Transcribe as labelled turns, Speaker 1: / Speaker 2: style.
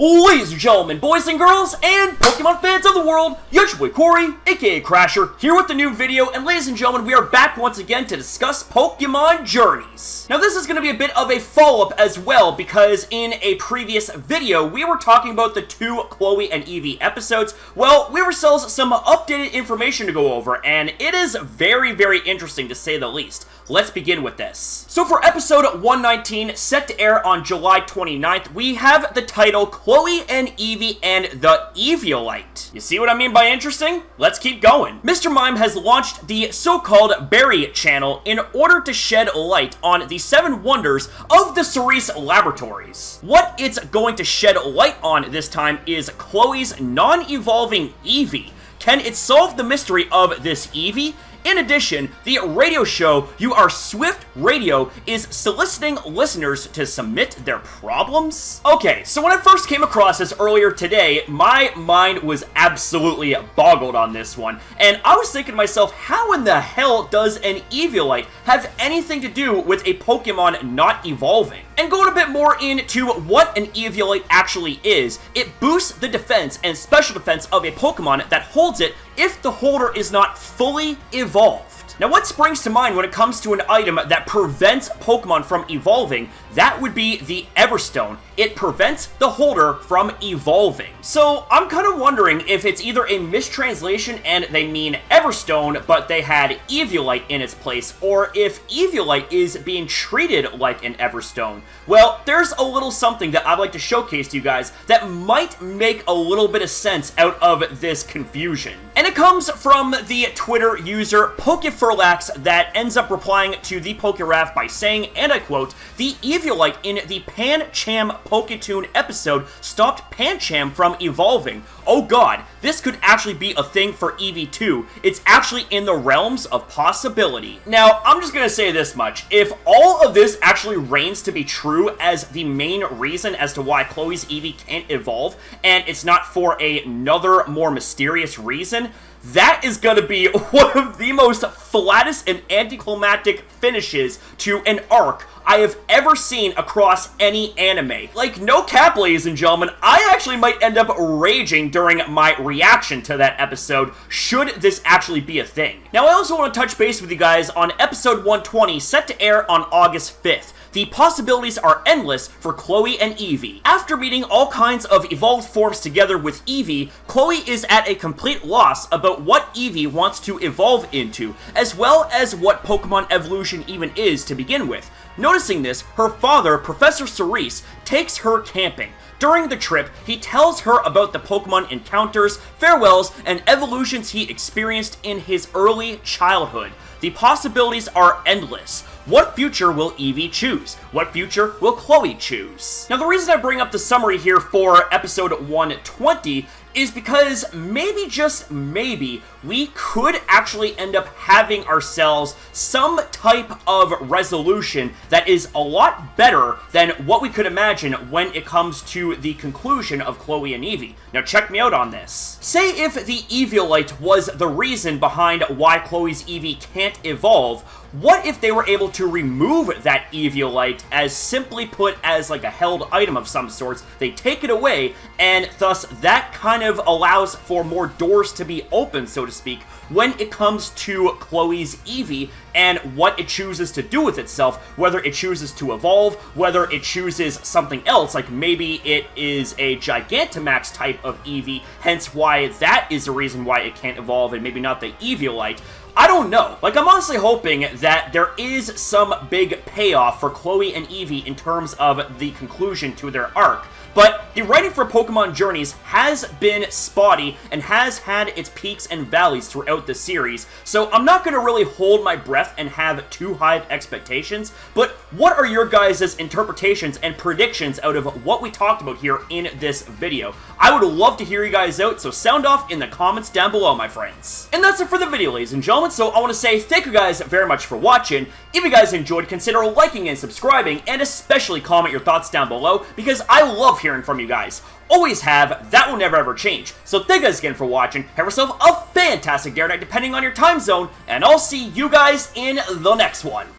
Speaker 1: Ladies and gentlemen, boys and girls, and Pokemon fans of the world, your boy Corey, aka Crasher, here with the new video, and ladies and gentlemen, we are back once again to discuss Pokemon Journeys. Now this is going to be a bit of a follow-up as well, because in a previous video, we were talking about the two Chloe and Eevee episodes. Well, we have ourselves some updated information to go over, and it is very, very interesting to say the least. Let's begin with this. So for episode 119, set to air on July 29th, we have the title Chloe and Eevee and the Eviolite. You see what I mean by interesting? Let's keep going. Mr. Mime has launched the so-called Berry channel in order to shed light on the 7 wonders of the Cerise Laboratories. What it's going to shed light on this time is Chloe's non-evolving Eevee. Can it solve the mystery of this Eevee? In addition, the radio show You Are Swift Radio is soliciting listeners to submit their problems? Okay, so when I first came across this earlier today, my mind was absolutely boggled on this one, and I was thinking to myself, how in the hell does an Eviolite have anything to do with a Pokemon not evolving? And going a bit more into what an Eviolite actually is, it boosts the defense and special defense of a Pokemon that holds it if the holder is not fully evolved. Now what springs to mind when it comes to an item that prevents Pokemon from evolving? That would be the Everstone. It prevents the holder from evolving. So I'm kind of wondering if it's either a mistranslation and they mean Everstone, but they had Eviolite in its place, or if Eviolite is being treated like an Everstone. Well, there's a little something that I'd like to showcase to you guys that might make a little bit of sense out of this confusion. And it comes from the Twitter user Pokefurlax that ends up replying to the Pokeraf by saying, and I quote, "The Eviolite in the Pancham Poketoon episode stopped Pancham from evolving. Oh god, this could actually be a thing for Eevee too. It's actually in the realms of possibility." Now, I'm just gonna say this much. If all of this actually reigns to be true as the main reason as to why Chloe's Eevee can't evolve, and it's not for another more mysterious reason, that is going to be one of the most flattest and anticlimactic finishes to an arc I have ever seen across any anime. Like, no cap, ladies and gentlemen, I actually might end up raging during my reaction to that episode, should this actually be a thing. Now, I also want to touch base with you guys on episode 120, set to air on August 5th. The possibilities are endless for Chloe and Eevee. After meeting all kinds of evolved forms together with Eevee, Chloe is at a complete loss about what Eevee wants to evolve into, as well as what Pokemon evolution even is to begin with. Noticing this, her father, Professor Cerise, takes her camping. During the trip, he tells her about the Pokemon encounters, farewells, and evolutions he experienced in his early childhood. The possibilities are endless. What future will Eevee choose? What future will Chloe choose? Now, the reason I bring up the summary here for episode 120 is because maybe, just maybe, we could actually end up having ourselves some type of resolution that is a lot better than what we could imagine when it comes to the conclusion of Chloe and Eevee. Now check me out on this. Say if the Eviolite was the reason behind why Chloe's Eevee can't evolve, what if they were able to remove that Eviolite as simply put as like a held item of some sorts? They take it away, and thus that kind of allows for more doors to be open, so to speak, when it comes to Chloe's Eevee and what it chooses to do with itself, whether it chooses to evolve, whether it chooses something else, like maybe it is a Gigantamax type of Eevee, hence why that is the reason why it can't evolve and maybe not the Eviolite. I don't know. Like, I'm honestly hoping that there is some big payoff for Chloe and Eevee in terms of the conclusion to their arc. But the writing for Pokemon Journeys has been spotty and has had its peaks and valleys throughout the series, so I'm not going to really hold my breath and have too high of expectations, but what are your guys' interpretations and predictions out of what we talked about here in this video? I would love to hear you guys out, so sound off in the comments down below, my friends. And that's it for the video, ladies and gentlemen, so I want to say thank you guys very much for watching. If you guys enjoyed, consider liking and subscribing, and especially comment your thoughts down below, because I love hearing from you guys. Always have, that will never ever change. So thank you guys again for watching, have yourself a fantastic day or night depending on your time zone, and I'll see you guys in the next one.